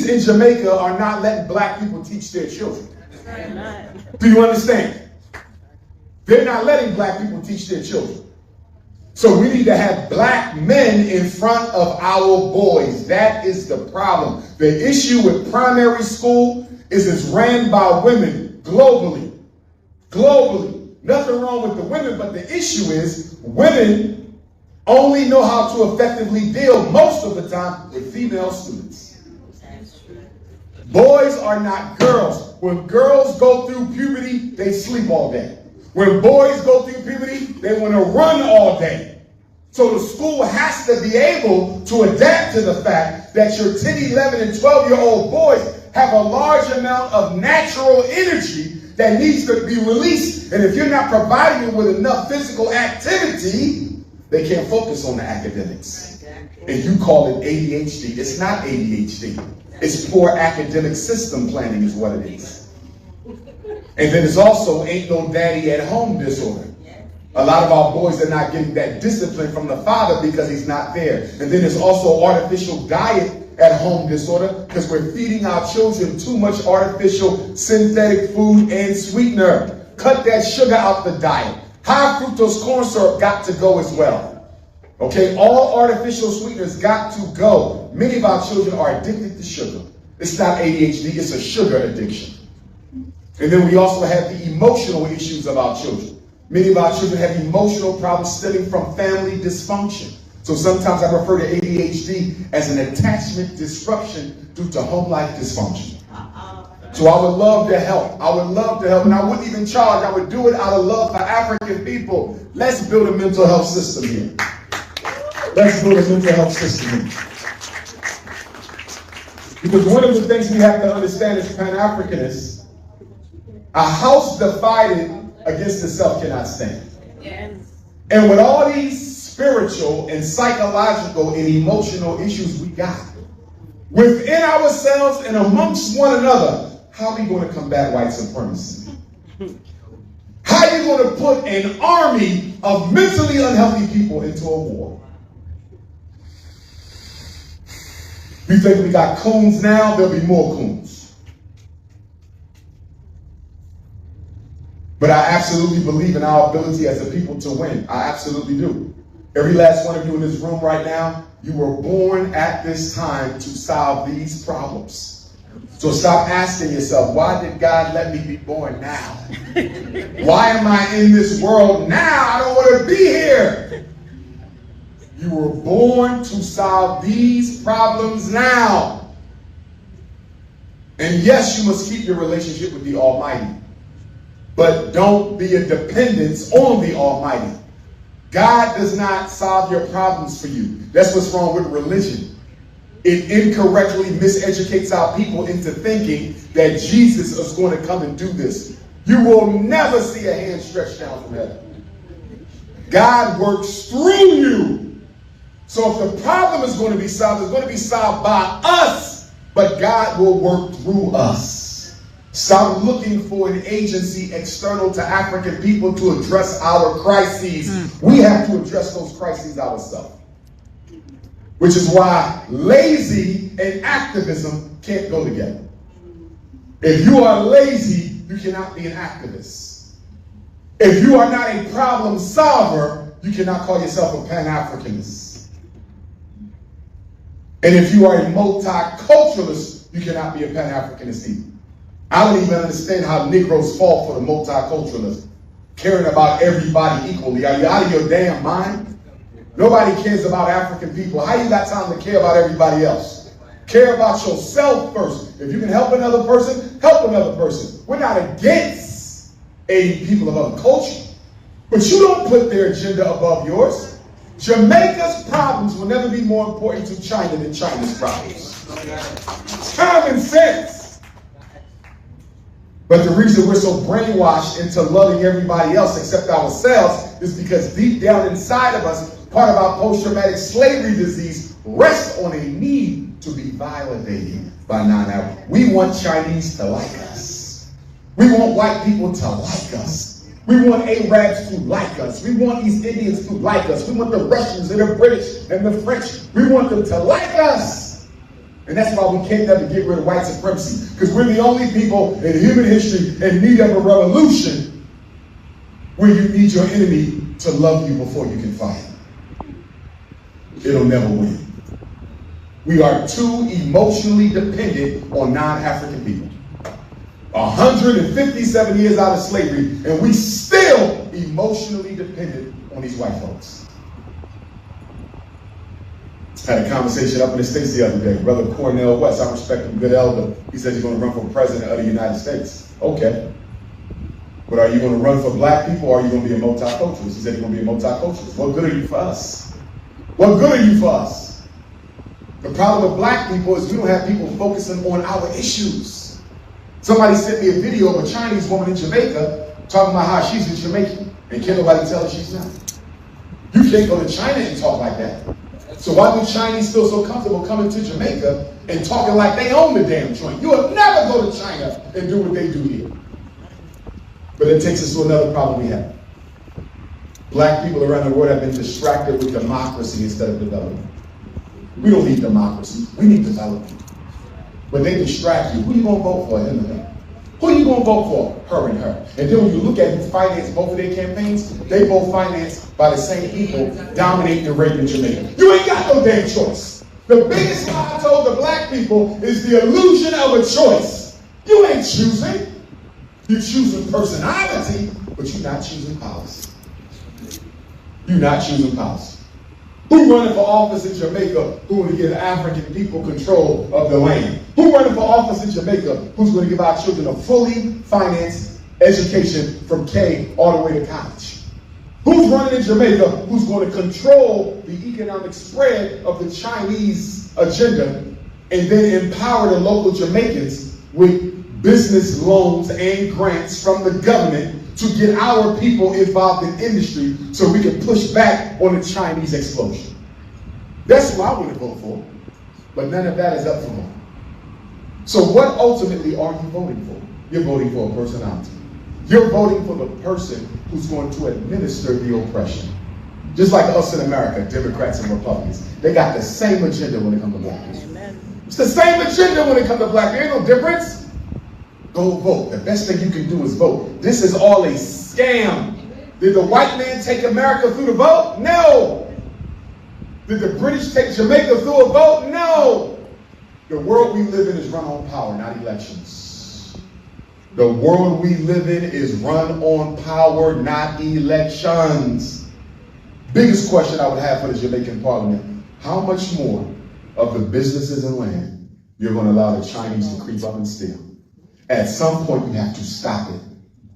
Chinese in Jamaica are not letting black people teach their children. Do you understand? They're not letting black people teach their children. So we need to have black men in front of our boys. That is the problem. The issue with primary school is it's ran by women globally. Globally. Nothing wrong with the women, but the issue is women only know how to effectively deal most of the time with female students. Boys are not girls. When girls go through puberty, they sleep all day. When boys go through puberty, they want to run all day. So the school has to be able to adapt to the fact that your 10, 11, and 12-year-old boys have a large amount of natural energy that needs to be released. And if you're not providing them with enough physical activity, they can't focus on the academics. And you call it ADHD. It's not ADHD. It's poor academic system planning is what it is. And then it's also ain't no daddy at home disorder. A lot of our boys are not getting that discipline from the father because he's not there. And then there's also artificial diet at home disorder because we're feeding our children too much artificial synthetic food and sweetener. Cut that sugar out the diet. High fructose corn syrup got to go as well. Okay, all artificial sweeteners got to go. Many of our children are addicted to sugar. It's not ADHD, it's a sugar addiction. And then we also have the emotional issues of our children. Many of our children have emotional problems stemming from family dysfunction. So sometimes I refer to ADHD as an attachment disruption due to home life dysfunction. So I would love to help. I would love to help, and I wouldn't even charge. I would do it out of love for African people. Let's build a mental health system here. Let's build a mental health system here. Because one of the things we have to understand as Pan-Africanists, a house divided against itself cannot stand. Yes. And with all these spiritual and psychological and emotional issues we got within ourselves and amongst one another, how are we going to combat white supremacy? How are you going to put an army of mentally unhealthy people into a war? You think we got coons now? There'll be more coons. But I absolutely believe in our ability as a people to win. I absolutely do. Every last one of you in this room right now, you were born at this time to solve these problems. So stop asking yourself, why did God let me be born now? Why am I in this world now? I don't want to be here. You were born to solve these problems now. And yes, you must keep your relationship with the Almighty. But don't be a dependence on the Almighty. God does not solve your problems for you. That's what's wrong with religion. It incorrectly miseducates our people into thinking that Jesus is going to come and do this. You will never see a hand stretched down from heaven. God works through you. So if the problem is going to be solved, it's going to be solved by us, but God will work through us. Stop looking for an agency external to African people to address our crises. We have to address those crises ourselves. Which is why lazy and activism can't go together. If you are lazy, you cannot be an activist. If you are not a problem solver, you cannot call yourself a Pan-Africanist. And if you are a multiculturalist, you cannot be a Pan-Africanist either. I don't even understand how Negroes fall for the multiculturalism. Caring about everybody equally. Are you out of your damn mind? Nobody cares about African people. How you got time to care about everybody else? Care about yourself first. If you can help another person, help another person. We're not against aiding people of other culture. But you don't put their agenda above yours. Jamaica's problems will never be more important to China than China's problems. Common sense. But the reason we're so brainwashed into loving everybody else except ourselves is because deep down inside of us, part of our post-traumatic slavery disease rests on a need to be validated by non-Africans. We want Chinese to like us. We want white people to like us. We want Arabs to like us. We want East Indians to like us. We want the Russians and the British and the French. We want them to like us. And that's why we can't never get rid of white supremacy. Because we're the only people in human history in need of a revolution where you need your enemy to love you before you can fight. It'll never win. We are too emotionally dependent on non-African people. 157 years out of slavery, and we still emotionally dependent on these white folks. Had a conversation up in the States the other day. Brother Cornell West, I respect him, good elder. He said he's going to run for president of the United States. Okay. But are you going to run for black people, or are you going to be a multiculturalist? He said he's going to be a multiculturalist. What good are you for us? What good are you for us? The problem with black people is we don't have people focusing on our issues. Somebody sent me a video of a Chinese woman in Jamaica talking about how she's a Jamaican, and can't nobody tell her she's not. You can't go to China and talk like that. So why do Chinese feel so comfortable coming to Jamaica and talking like they own the damn joint? You will never go to China and do what they do here. But it takes us to another problem we have. Black people around the world have been distracted with democracy instead of development. We don't need democracy, we need development. But they distract you. Who are you going to vote for, him and her? Who are you going to vote for, her and her? And then when you look at who financed both of their campaigns, they both financed by the same people dominating the rape in Jamaica. You ain't got no damn choice. The biggest lie I told the black people is the illusion of a choice. You ain't choosing. You're choosing personality, but you're not choosing policy. You're not choosing policy. Who running for office in Jamaica who want to give African people control of the land? Who running for office in Jamaica who's going to give our children a fully financed education from K all the way to college? Who's running in Jamaica who's going to control the economic spread of the Chinese agenda and then empower the local Jamaicans with business loans and grants from the government to get our people involved in industry so we can push back on the Chinese explosion? That's who I want to vote for. But none of that is up for me. So what ultimately are you voting for? You're voting for a personality. You're voting for the person who's going to administer the oppression. Just like us in America, Democrats and Republicans, they got the same agenda when it comes to black people. Amen. It's the same agenda when it comes to black people. There ain't no difference. Go vote. The best thing you can do is vote. This is all a scam. Did the white man take America through the vote? No. Did the British take Jamaica through a vote? No. The world we live in is run on power, not elections. The world we live in is run on power, not elections. Biggest question I would have for the Jamaican parliament: how much more of the businesses and land you're going to allow the Chinese to creep up and steal? At some point, you have to stop it,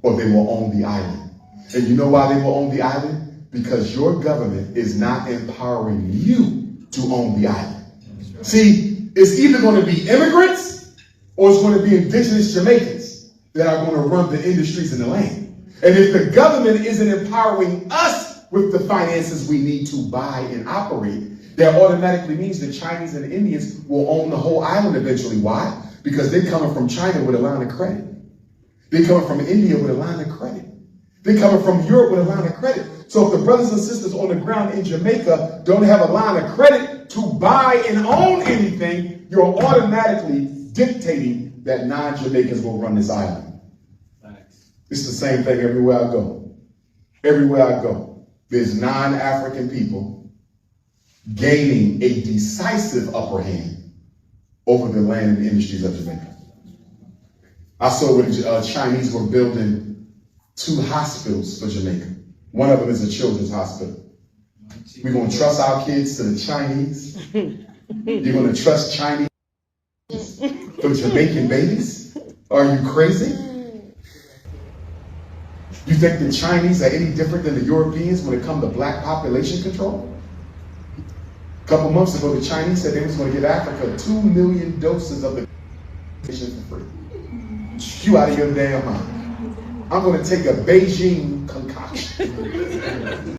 or they will own the island. And you know why they will own the island? Because your government is not empowering you to own the island. See, it's either going to be immigrants, or it's going to be indigenous Jamaicans that are going to run the industries in the land. And if the government isn't empowering us with the finances we need to buy and operate, that automatically means the Chinese and the Indians will own the whole island eventually. Why? Because they're coming from China with a line of credit. They're coming from India with a line of credit. They're coming from Europe with a line of credit. So if the brothers and sisters on the ground in Jamaica don't have a line of credit to buy and own anything, you're automatically dictating that non-Jamaicans will run this island. Thanks. It's the same thing everywhere I go. Everywhere I go, there's non-African people gaining a decisive upper hand over the land and industries of Jamaica. I saw when Chinese were building 2 hospitals for Jamaica. One of them is a children's hospital. We're going to trust our kids to the Chinese? You're going to trust Chinese for Jamaican babies? Are you crazy? You think the Chinese are any different than the Europeans when it comes to black population control? A couple months ago, the Chinese said they was going to give Africa 2 million doses of the for free. You out of your damn mind. I'm going to take a Beijing concoction